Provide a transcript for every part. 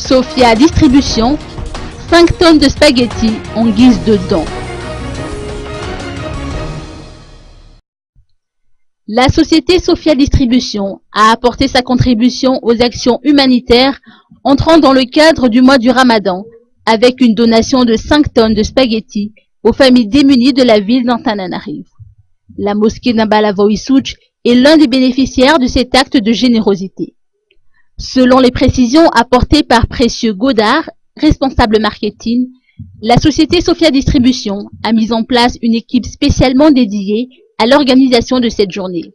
Sophia Distribution, 5 tonnes de spaghettis en guise de don. La société Sophia Distribution a apporté sa contribution aux actions humanitaires entrant dans le cadre du mois du Ramadan avec une donation de 5 tonnes de spaghettis aux familles démunies de la ville d'Antananarivo. La mosquée d'Ambalavoï-Souch est l'un des bénéficiaires de cet acte de générosité. Selon les précisions apportées par Précieux Godard, responsable marketing, la société Sophia Distribution a mis en place une équipe spécialement dédiée à l'organisation de cette journée.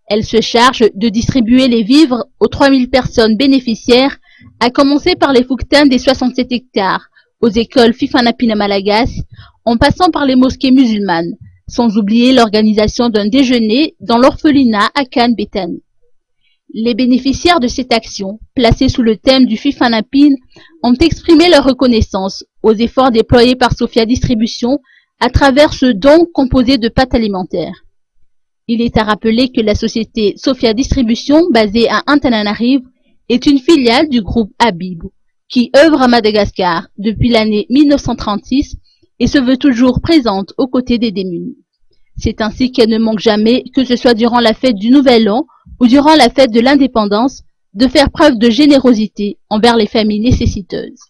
Elle se charge de distribuer les vivres aux 3000 personnes bénéficiaires, à commencer par les Fouktans des 67 hectares, aux écoles Fifanapina Malagas, en passant par les mosquées musulmanes, sans oublier l'organisation d'un déjeuner dans l'orphelinat à Khan Bethany. Les bénéficiaires de cette action, placée sous le thème du Fifanapin, ont exprimé leur reconnaissance aux efforts déployés par Sophia Distribution à travers ce don composé de pâtes alimentaires. Il est à rappeler que la société Sophia Distribution, basée à Antananarivo, est une filiale du groupe Habib, qui œuvre à Madagascar depuis l'année 1936 et se veut toujours présente aux côtés des démunis. C'est ainsi qu'elle ne manque jamais, que ce soit durant la fête du Nouvel An ou durant la fête de l'Indépendance, de faire preuve de générosité envers les familles nécessiteuses.